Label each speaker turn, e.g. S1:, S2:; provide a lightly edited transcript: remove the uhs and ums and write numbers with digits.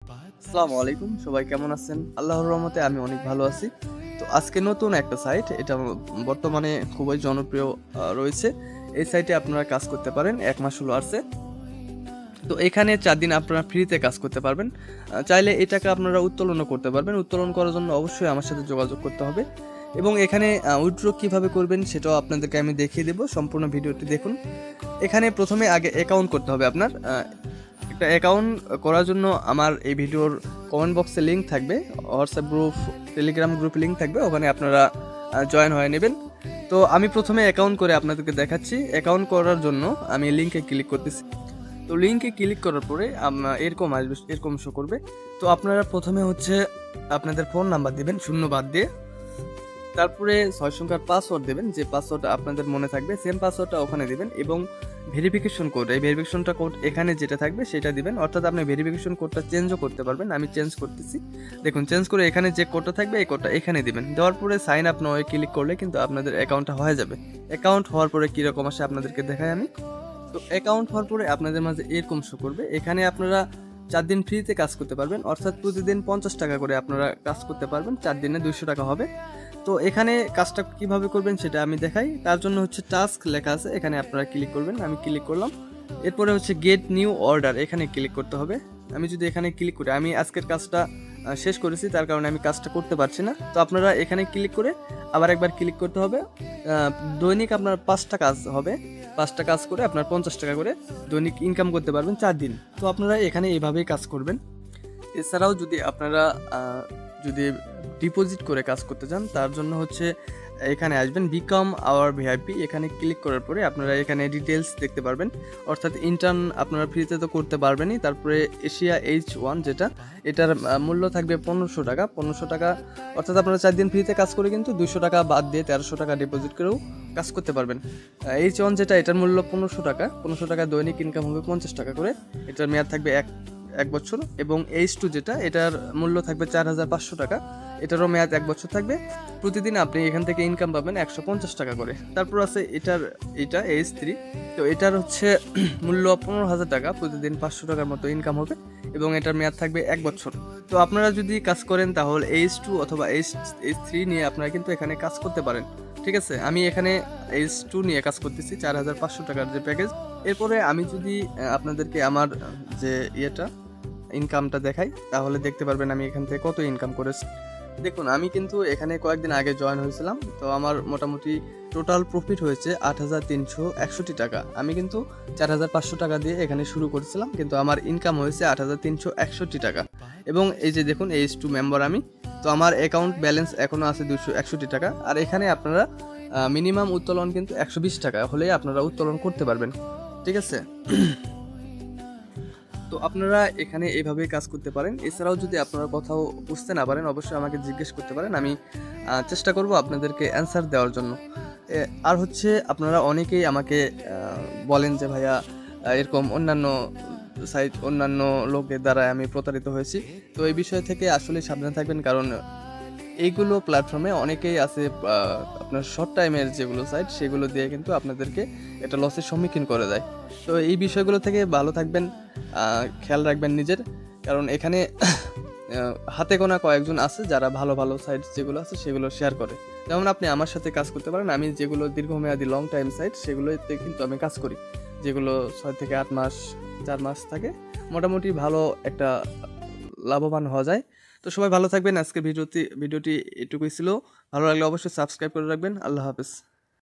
S1: আসসালামু আলাইকুম, সবাই কেমন আছেন? আল্লাহর রহমতে আমি অনেক ভালো আছি। তো আজকে নতুন একটা সাইট, এটা বর্তমানে খুবই জনপ্রিয় রয়েছে। এই সাইটে আপনারা কাজ করতে পারেন, 1 মাস হলো আসছে। তো এখানে 4 দিন আপনারা ফ্রিতে কাজ করতে পারবেন। চাইলে এই টাকা আপনারা উত্তোলনও করতে পারবেন। উত্তোলন করার জন্য অবশ্যই আমার সাথে যোগাযোগ করতে হবে, এবং এখানে উইথড্র কীভাবে করবেন সেটাও আপনাদেরকে আমি দেখিয়ে দেবো। সম্পূর্ণ ভিডিওটি দেখুন। এখানে প্রথমে আগে অ্যাকাউন্ট করতে হবে আপনার। একটা অ্যাকাউন্ট করার জন্য আমার এই ভিডিওর কমেন্ট বক্সে লিঙ্ক থাকবে, WhatsApp group, Telegram group link থাকবে, ওখানে আপনারা জয়েন হয়ে নেবেন। তো আমি প্রথমে অ্যাকাউন্ট করে আপনাদেরকে দেখাচ্ছি। অ্যাকাউন্ট করার জন্য আমি লিঙ্কে ক্লিক করতেছি। তো লিঙ্কে ক্লিক করার পরে এরকম আসবে, এরকম শো করবে। তো আপনারা প্রথমে হচ্ছে আপনাদের ফোন নাম্বার দেবেন 0 বাদ দিয়ে, তারপরে 6 সংখ্যার পাসওয়ার্ড দেবেন। যে পাসওয়ার্ডটা আপনাদের মনে থাকবে সেম পাসওয়ার্ডটা ওখানে দিবেন, এবং ভেরিফিকেশন কোড, এই ভেরিফিকেশনটা কোড এখানে যেটা থাকবে সেটা দিবেন। অর্থাৎ আপনি ভেরিফিকেশন কোডটা চেঞ্জও করতে পারবেন। আমি চেঞ্জ করতেছি, দেখুন চেঞ্জ করে এখানে যে কোডটা থাকবে এই কোডটা এখানে দিবেন। দেওয়ার পরে সাইন আপ নাও ক্লিক করলে কিন্তু আপনাদের অ্যাকাউন্টটা হয়ে যাবে। অ্যাকাউন্ট হওয়ার পরে কীরকম আসে আপনাদেরকে দেখাই আমি। তো অ্যাকাউন্ট হওয়ার পরে আপনাদের মাঝে এরকম শো করবে। এখানে আপনারা 4 দিন ফ্রিতে কাজ করতে পারবেন, অর্থাৎ প্রতিদিন 50 টাকা করে আপনারা কাজ করতে পারবেন। 4 দিনে 200 টাকা হবে। তো এখানে কাজটা কিভাবে করবেন সেটা আমি দেখাই। তার জন্য হচ্ছে টাস্ক লেখা আছে, এখানে আপনারা ক্লিক করবেন। আমি ক্লিক করলাম। এরপরে হচ্ছে গেট নিউ অর্ডার, এখানে ক্লিক করতে হবে। আমি যদি এখানে ক্লিক করি, আমি আজকের কাজটা শেষ করেছি, তার কারণে আমি কাজটা করতে পারছি না। তো আপনারা এখানে ক্লিক করে আবার একবার ক্লিক করতে হবে। দৈনিক আপনার 5টা কাজ হবে, 5টা কাজ করে আপনার 50 টাকা করে দৈনিক ইনকাম করতে পারবেন 4 দিন। তো আপনারা এখানে এইভাবেই কাজ করবেন। এছাড়াও যদি আপনারা যদি ডিপোজিট করে কাজ করতে চান, তার জন্য হচ্ছে এখানে আসবেন বিকাম আওয়ার ভিআইপি, এখানে ক্লিক করার পরে আপনারা এখানে ডিটেলস দেখতে পারবেন। অর্থাৎ ইন্টার্ন আপনারা ফ্রিতে তো করতে পারবেনই। তারপরে এশিয়া H1 যেটা, এটার মূল্য থাকবে 1500 টাকা। 1500 টাকা অর্থাৎ আপনারা 4 দিন ফ্রিতে কাজ করে কিন্তু 200 টাকা বাদ দিয়ে 1300 টাকা ডিপোজিট করেও কাজ করতে পারবেন। H1 যেটা, এটার মূল্য 1500 টাকা। 1500 টাকা দৈনিক ইনকাম হবে 50 টাকা করে। এটার মেয়াদ থাকবে এক বছর। এবং H2 যেটা, এটার মূল্য থাকবে 4500 টাকা। এটারও মেয়াদ 1 বছর থাকবে। প্রতিদিন আপনি এখান থেকে ইনকাম পাবেন 150 টাকা করে। তারপর আছে এটা H3। তো এটার হচ্ছে মূল্য 15000 টাকা। প্রতিদিন 500 টাকার মতো ইনকাম হবে, এবং এটার মেয়াদ থাকবে 1 বছর। তো আপনারা যদি কাজ করেন তাহলে H2 অথবা H3 নিয়ে আপনারা কিন্তু এখানে কাজ করতে পারেন। ঠিক আছে, আমি এখানে H2 নিয়ে কাজ করতেছি, 4500 টাকার যে প্যাকেজ। এরপরে আমি যদি আপনাদেরকে আমার যে ইনকামটা দেখাই, তাহলে দেখতে পারবেন আমি এখান থেকে কত ইনকাম করেছি। দেখুন, আমি কিন্তু এখানে কয়েকদিন আগে জয়েন হয়েছিলাম। তো আমার মোটামুটি টোটাল প্রফিট হয়েছে 8361 টাকা। আমি কিন্তু 4500 টাকা দিয়ে এখানে শুরু করেছিলাম, কিন্তু আমার ইনকাম হয়েছে 8361 টাকা। এবং এই যে দেখুন, H2 মেম্বার আমি। তো আমার অ্যাকাউন্ট ব্যালেন্স এখনও আছে 261 টাকা। আর এখানে আপনারা মিনিমাম উত্তোলন কিন্তু 120 টাকা হলে আপনারা উত্তোলন করতে পারবেন। ঠিক আছে, তো আপনারা এখানে এইভাবেই কাজ করতে পারেন। এছাড়াও যদি আপনারা কোথাও বুঝতে না পারেন, অবশ্যই আমাকে জিজ্ঞেস করতে পারেন। আমি চেষ্টা করব আপনাদেরকে অ্যান্সার দেওয়ার জন্য। আর হচ্ছে আপনারা অনেকেই আমাকে বলেন যে ভাইয়া, এরকম অন্যান্য সাইট, অন্যান্য লোকের দ্বারা আমি প্রতারিত হয়েছি। তো এই বিষয় থেকে আসলে সাবধান থাকবেন, কারণ এইগুলো প্ল্যাটফর্মে অনেকেই আছে আপনার শর্ট টাইমের যেগুলো সাইট, সেগুলো দিয়ে কিন্তু আপনাদেরকে এটা লসের সম্মুখীন করে দেয়। তো এই বিষয়গুলো থেকে ভালো থাকবেন, খেয়াল রাখবেন নিজের, কারণ এখানে হাতে গোনা কয়েকজন আছে যারা ভালো ভালো সাইট যেগুলো আছে সেগুলো শেয়ার করে। যেমন আপনি আমার সাথে কাজ করতে পারেন। আমি যেগুলো দীর্ঘমেয়াদী লং টাইম সাইট, সেগুলোতে কিন্তু আমি কাজ করি, যেগুলো 6 থেকে 8 মাস, 4 মাস থাকে। মোটামুটি ভালো একটা লাভবান হওয়া যায়। তো সবাই ভালো থাকবেন। আজকের ভিডিওটি এটুকুই ছিল। ভালো লাগলে অবশ্যই সাবস্ক্রাইব করে রাখবেন। আল্লাহ হাফেজ।